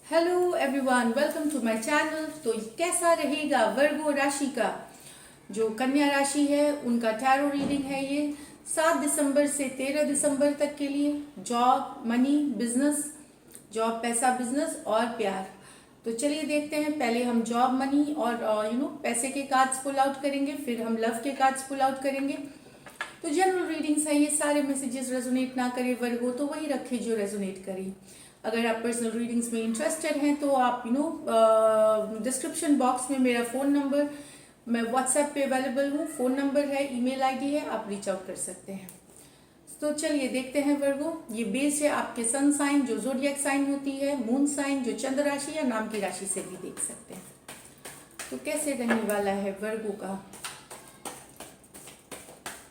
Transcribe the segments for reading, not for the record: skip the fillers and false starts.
Hello everyone, welcome to my channel. तो कैसा रहेगा वर्गो राशि का, जो कन्या राशि है उनका टैरो रीडिंग है ये 7 दिसंबर से 13 दिसंबर तक के लिए। जॉब, मनी, बिजनेस, जॉब, पैसा, बिजनेस और प्यार। तो चलिए देखते हैं। पहले हम जॉब, मनी और पैसे के कार्ड्स पुल आउट करेंगे, फिर हम लव के कार्ड्स पुल आउट करेंगे। तो जनरल रीडिंग्स है, ये सारे मैसेजेस रेजोनेट ना करे वर्गो तो वही रखे जो रेजोनेट करे। अगर आप पर्सनल रीडिंग्स में इंटरेस्टेड हैं तो आप डिस्क्रिप्शन बॉक्स में मेरा फ़ोन नंबर, मैं व्हाट्सएप पे अवेलेबल हूँ, फ़ोन नंबर है, ईमेल आईडी है, आप रीच आउट कर सकते हैं। तो चलिए देखते हैं वर्गो। ये बेस है आपके सन साइन, जो जोडियक साइन होती है, मून साइन जो चंद्र राशि या नाम की राशि से भी देख सकते हैं। तो कैसे रहने वाला है वर्गो का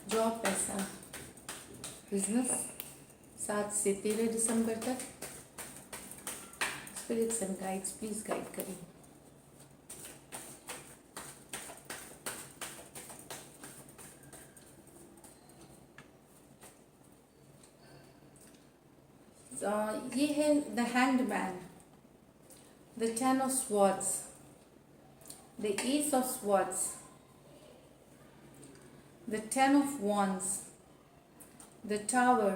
जॉब, पैसा, बिजनेस 7 से 13 दिसंबर तक। Spirits and guides please guide करें। ये है the hanged man, the 10 of swords, the ace of swords, the 10 of wands, the tower,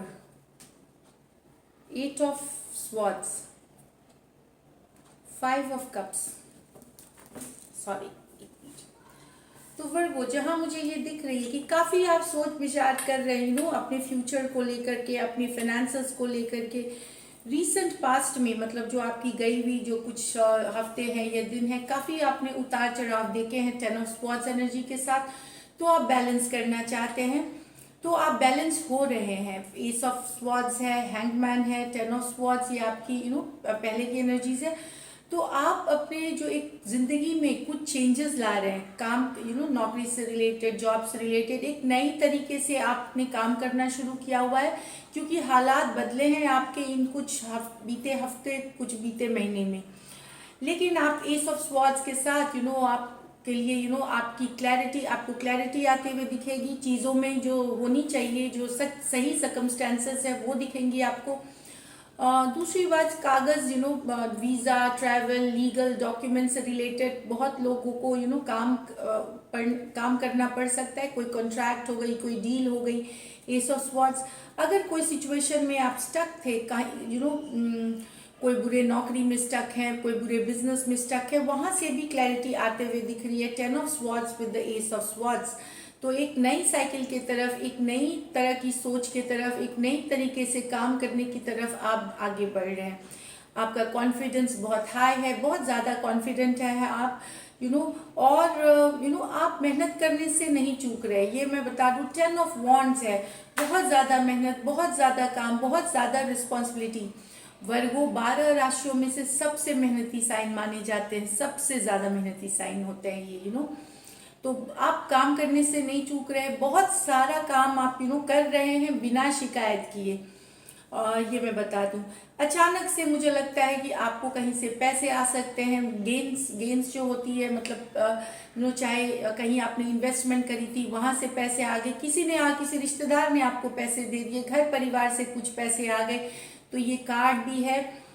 8 of swords, 5 of cups, sorry. तो वर्गो, जहां मुझे ये दिख रही है कि काफी आप सोच विचार कर रहे हो अपने फ्यूचर को लेकर के, अपने फाइनेंसेस को लेकर के। रीसेंट पास्ट में, मतलब जो आपकी गई हुई जो कुछ हफ्ते हैं या दिन है, काफी आपने उतार चढ़ाव देखे हैं 10 ऑफ स्वॉर्ड्स एनर्जी के साथ। तो आप बैलेंस करना चाहते हैं, तो आप बैलेंस हो रहे हैं। एस ऑफ स्वॉर्ड्स है, हैंगमैन है, 10 ऑफ स्वॉर्ड्स, ये आपकी पहले की एनर्जीज है। तो आप अपने जो एक जिंदगी में कुछ चेंजेस ला रहे हैं, काम नौकरी से रिलेटेड, जॉब से रिलेटेड, एक नई तरीके से आपने काम करना शुरू किया हुआ है, क्योंकि हालात बदले हैं आपके इन कुछ बीते हफ्ते, कुछ बीते महीने में। लेकिन आप एस ऑफ स्वॉर्ड्स के साथ आप के लिए आपकी क्लैरिटी, आपको क्लैरिटी आते हुए दिखेगी चीज़ों में, जो होनी चाहिए, जो सही सर्कमस्टेंसेस है वो दिखेंगी आपको। दूसरी बात, कागज, वीज़ा, ट्रैवल, लीगल डॉक्यूमेंट से रिलेटेड बहुत लोगों को काम करना पड़ सकता है। कोई कॉन्ट्रैक्ट हो गई, कोई डील हो गई। एस ऑफ स्वॉर्ड्स, अगर कोई सिचुएशन में आप स्टक थे, कोई बुरे नौकरी में स्टक है, कोई बुरे बिजनेस में स्टक है, वहां से भी क्लैरिटी आते हुए दिख रही है 10 of swords with the ace of swords. तो एक नई साइकिल की तरफ, एक नई तरह की सोच की तरफ, एक नई तरीके से काम करने की तरफ आप आगे बढ़ रहे हैं। आपका कॉन्फिडेंस बहुत हाई है, बहुत ज़्यादा कॉन्फिडेंट है आप, और आप मेहनत करने से नहीं चूक रहे। ये मैं बता दूं, 10 ऑफ वॉन्ड्स है, बहुत ज़्यादा मेहनत, बहुत ज़्यादा काम, बहुत ज़्यादा रिस्पॉन्सिबिलिटी। वर्गो 12 राशियों में से सबसे मेहनती साइन माने जाते हैं, सबसे ज़्यादा मेहनती साइन होते हैं ये। तो आप काम करने से नहीं चूक रहे, बहुत सारा काम आप कर रहे हैं बिना शिकायत किए। ये मैं बता दूं, अचानक से मुझे लगता है कि आपको कहीं से पैसे आ सकते हैं। गेंस जो होती है, मतलब चाहे कहीं आपने इन्वेस्टमेंट करी थी, वहां से पैसे आ गए, किसी रिश्तेदार ने आपको पैसे दे दिए, घर परिवार से कुछ पैसे आ गए। तो ये कार्ड भी है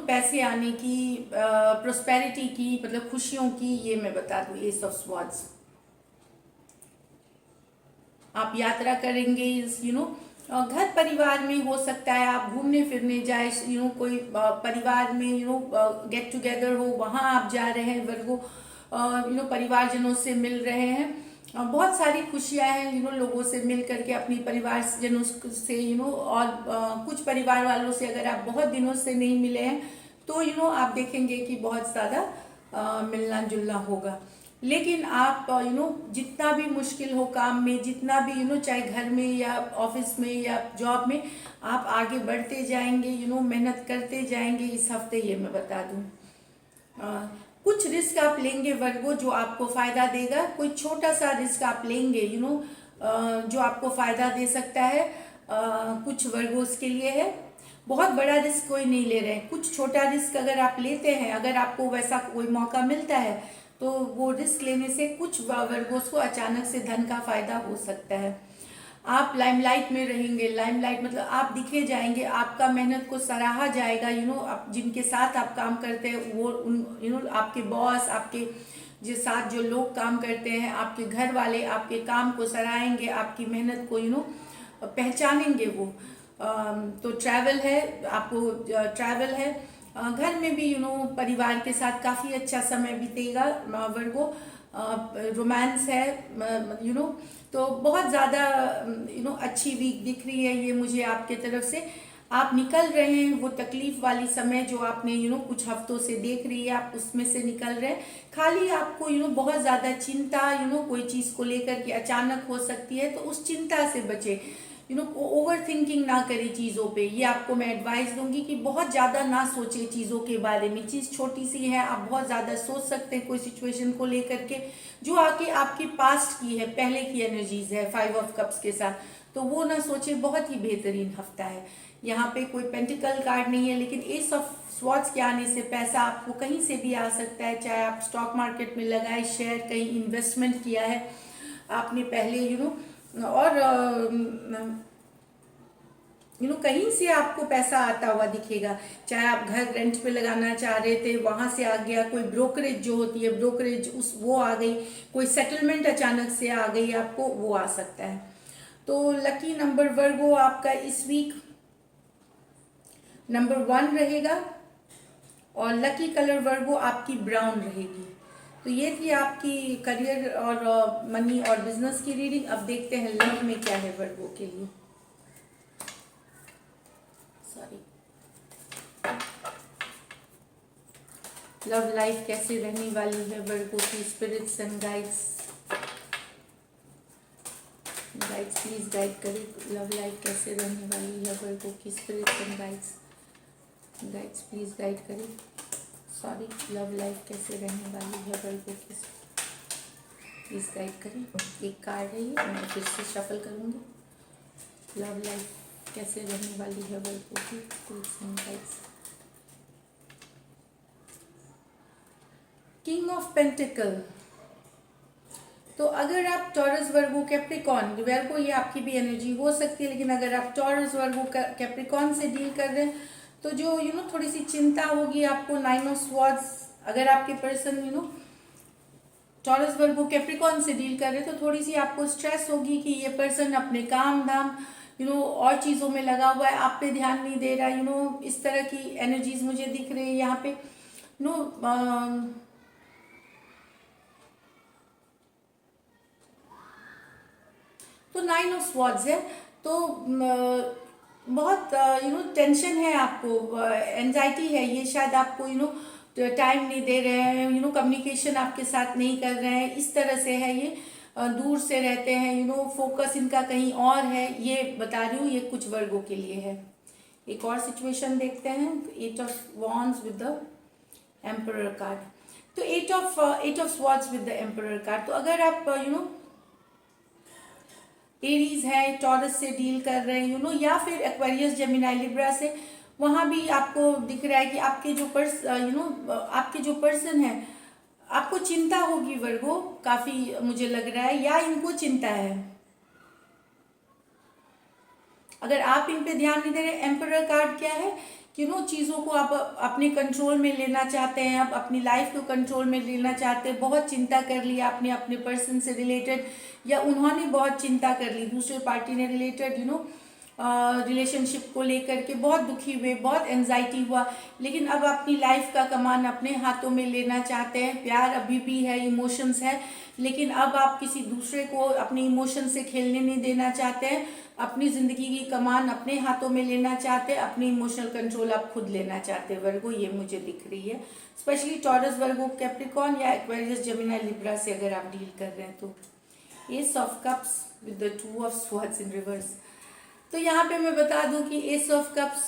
पैसे आने की, प्रोस्पेरिटी की, मतलब खुशियों की, ये मैं बता दूं एस ऑफ स्वॉर्ड्स। आप यात्रा करेंगे, घर परिवार में हो सकता है आप घूमने फिरने जाए, कोई परिवार में गेट टुगेदर हो, वहां आप जा रहे हैं वर्गो, परिवारजनों से मिल रहे हैं। बहुत सारी खुशियां हैं लोगों से मिल करके, अपनी परिवारजनों से और कुछ परिवार वालों से अगर आप बहुत दिनों से नहीं मिले हैं तो आप देखेंगे कि बहुत ज़्यादा मिलना जुलना होगा। लेकिन आप जितना भी मुश्किल हो काम में, जितना भी चाहे घर में या ऑफिस में या जॉब में, आप आगे बढ़ते जाएंगे, मेहनत करते जाएंगे इस हफ्ते, ये मैं बता दूं। कुछ रिस्क आप लेंगे वर्गो जो आपको फायदा देगा। कोई छोटा सा रिस्क आप लेंगे जो आपको फायदा दे सकता है। कुछ वर्गोस के लिए है, बहुत बड़ा रिस्क कोई नहीं ले रहे हैं, कुछ छोटा रिस्क अगर आप लेते हैं, अगर आपको वैसा कोई मौका मिलता है तो वो रिस्क लेने से कुछ वर्गोस को अचानक से धन का फायदा हो सकता है। आप लाइमलाइट में रहेंगे। लाइमलाइट मतलब आप दिखे जाएंगे, आपका मेहनत को सराहा जाएगा। आप जिनके साथ आप काम करते हैं वो उन आपके बॉस, आपके जो साथ जो लोग काम करते हैं, आपके घर वाले आपके काम को सराहेंगे, आपकी मेहनत को पहचानेंगे वो। तो ट्रैवल है, आपको ट्रैवल है। घर में भी परिवार के साथ काफ़ी अच्छा समय बीतेगा वर्गो। रोमांस है तो बहुत ज़्यादा अच्छी वीक दिख रही है ये मुझे आपके तरफ से। आप निकल रहे हैं वो तकलीफ वाली समय जो आपने कुछ हफ्तों से देख रही है, आप उसमें से निकल रहे हैं। खाली आपको बहुत ज़्यादा चिंता कोई चीज़ को लेकर के अचानक हो सकती है, तो उस चिंता से बचे। ओवर थिंकिंग ना करें चीज़ों पे, ये आपको मैं एडवाइस दूंगी कि बहुत ज़्यादा ना सोचे चीज़ों के बारे में। चीज़ छोटी सी है, आप बहुत ज़्यादा सोच सकते हैं कोई सिचुएशन को लेकर के जो आके आपकी पास्ट की है, पहले की एनर्जीज है 5 ऑफ कप्स के साथ, तो वो ना सोचे। बहुत ही बेहतरीन हफ्ता है। यहाँ पे कोई पेंटिकल कार्ड नहीं है, लेकिन एस ऑफ स्वॉर्ड्स के आने से पैसा आपको कहीं से भी आ सकता है। चाहे आप स्टॉक मार्केट में लगाए, शेयर कहीं इन्वेस्टमेंट किया है आपने पहले और कहीं से आपको पैसा आता हुआ दिखेगा। चाहे आप घर रेंट पे लगाना चाह रहे थे, वहां से आ गया। कोई ब्रोकरेज जो होती है, ब्रोकरेज वो आ गई। कोई सेटलमेंट अचानक से आ गई आपको, वो आ सकता है। तो लकी नंबर वर्गो आपका इस वीक नंबर 1 रहेगा और लकी कलर वर्गो आपकी ब्राउन रहेगी। तो ये थी आपकी करियर और मनी और बिजनेस की रीडिंग। अब देखते हैं लव में क्या है वर्गो के लिए। सॉरी, लव लाइफ कैसे रहने वाली है वर्गो की। Spirits and guides please guide करें। लव लाइफ कैसे रहने वाली है वर्गो की। Spirits and guides please guide करें। सॉरी, लव लाइफ कैसे रहने वाली है वर्गो की, प्लीज गाइड करें। एक कार्ड है ये, मैं फिर से शफल करूंगी। लव लाइफ कैसे रहने वाली है वर्गो की, spirits and guides. King of pentacle. तो अगर आप टॉरस वर्गो कैप्रिकॉन वर्गो, ये आपकी भी एनर्जी हो सकती है, लेकिन अगर आप टॉरस वर्गो कैप्रिकॉन से डील कर रहे हैं तो जो थोड़ी सी चिंता होगी आपको। 9 ऑफ स्वॉर्ड्स, अगर आपके पर्सन टॉरस वर्गो कैप्रिकॉन से डील कर रहे हैं तो थोड़ी सी आपको स्ट्रेस होगी कि ये पर्सन अपने काम धाम और चीज़ों में लगा हुआ है, आप पे ध्यान नहीं दे रहा। इस तरह की एनर्जीज मुझे दिख रही है यहाँ पे। तो 9 ऑफ स्वॉर्ड्स है, तो बहुत टेंशन है आपको, एंजाइटी है। ये शायद आपको टाइम नहीं दे रहे हैं, कम्युनिकेशन आपके साथ नहीं कर रहे हैं, इस तरह से है ये। दूर से रहते हैं, फोकस इनका कहीं और है, ये बता रही हूँ। ये कुछ वर्गों के लिए है। एक और सिचुएशन देखते हैं। 8 of wands with the emperor card. तो 8 of swords with the emperor card. तो अगर आप एरीज है, टॉरस से डील कर रहे हैं या फिर एक्वेरियस, जेमिनी, लिब्रा से, वहां भी आपको दिख रहा है कि आपके जो आपके जो पर्सन है, आपको चिंता होगी वर्गो, काफी मुझे लग रहा है, या इनको चिंता है। अगर आप इन पे ध्यान नहीं दे रहे। एम्परर कार्ड क्या है कि चीज़ों को आप अपने कंट्रोल में लेना चाहते हैं, आप अपनी लाइफ को कंट्रोल में लेना चाहते हैं। बहुत चिंता कर ली आपने अपने पर्सन से रिलेटेड, या उन्होंने बहुत चिंता कर ली, दूसरे पार्टी ने रिलेटेड रिलेशनशिप को लेकर के बहुत दुखी हुए, बहुत एंजाइटी हुआ। लेकिन अब अपनी लाइफ का कमान अपने हाथों में लेना चाहते हैं। प्यार अभी भी है, इमोशंस है, लेकिन अब आप किसी दूसरे को अपने इमोशन से खेलने नहीं देना चाहते हैं। अपनी जिंदगी की कमान अपने हाथों में लेना चाहते हैं, अपनी इमोशनल कंट्रोल आप खुद लेना चाहते हैं वर्गो, ये मुझे दिख रही है। स्पेशली टॉरस वर्गो कैप्रिकॉन या एक्वेरियस, जेमिनी, लिब्रा से अगर आप डील कर रहे हैं तो। S of cups with the 2 of swords in reverse. तो यहाँ पे मैं बता दूं कि एस ऑफ कप्स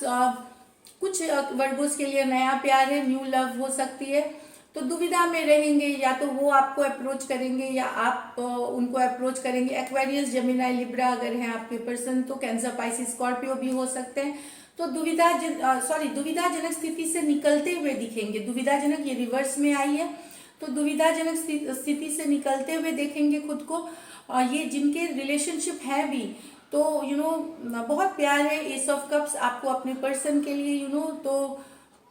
कुछ वर्गोस के लिए नया प्यार है, न्यू लव हो सकती है। तो दुविधा में रहेंगे, या तो वो आपको अप्रोच करेंगे या आप उनको अप्रोच करेंगे। एक्वेरियस, जेमिनी, लिब्रा अगर हैं आपके पर्सन, तो कैंसर, पाइसिस, स्कॉर्पियो भी हो सकते हैं। तो दुविधाजनक स्थिति से निकलते हुए दिखेंगे। दुविधाजनक, ये रिवर्स में आई है, तो दुविधाजनक स्थिति से निकलते हुए देखेंगे खुद को। ये जिनके रिलेशनशिप है भी, तो बहुत प्यार है एस ऑफ कप्स आपको अपने पर्सन के लिए, तो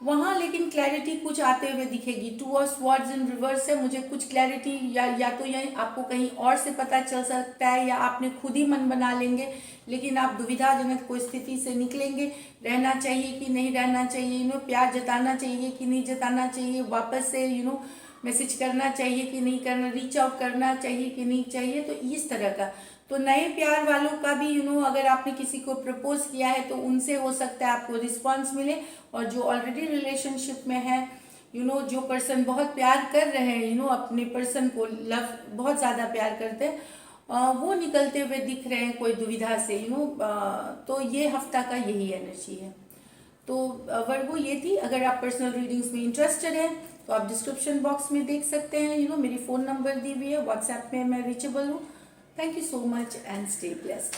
वहाँ लेकिन क्लैरिटी कुछ आते हुए दिखेगी। Two of swords in reverse है, मुझे कुछ क्लैरिटी या तो यही आपको कहीं और से पता चल सकता है, या आपने खुद ही मन बना लेंगे, लेकिन आप दुविधाजनक कोई स्थिति से निकलेंगे। रहना चाहिए कि नहीं रहना चाहिए, प्यार जताना चाहिए कि नहीं जताना चाहिए, वापस से मैसेज करना चाहिए कि नहीं करना, रीच आउट करना चाहिए कि नहीं चाहिए, तो इस तरह का। तो नए प्यार वालों का भी अगर आपने किसी को प्रपोज किया है तो उनसे हो सकता है आपको रिस्पांस मिले, और जो ऑलरेडी रिलेशनशिप में है, जो पर्सन बहुत प्यार कर रहे हैं, अपने पर्सन को लव बहुत ज़्यादा प्यार करते हैं, वो निकलते हुए दिख रहे हैं कोई दुविधा से, तो ये हफ्ता का यही एनर्जी है। तो वर्गो ये थी। अगर आप पर्सनल रीडिंग्स में इंटरेस्टेड हैं तो आप डिस्क्रिप्शन बॉक्स में देख सकते हैं, मेरी फ़ोन नंबर दी हुई है, व्हाट्सएप में मैं रीचेबल हूँ। Thank you so much and stay blessed.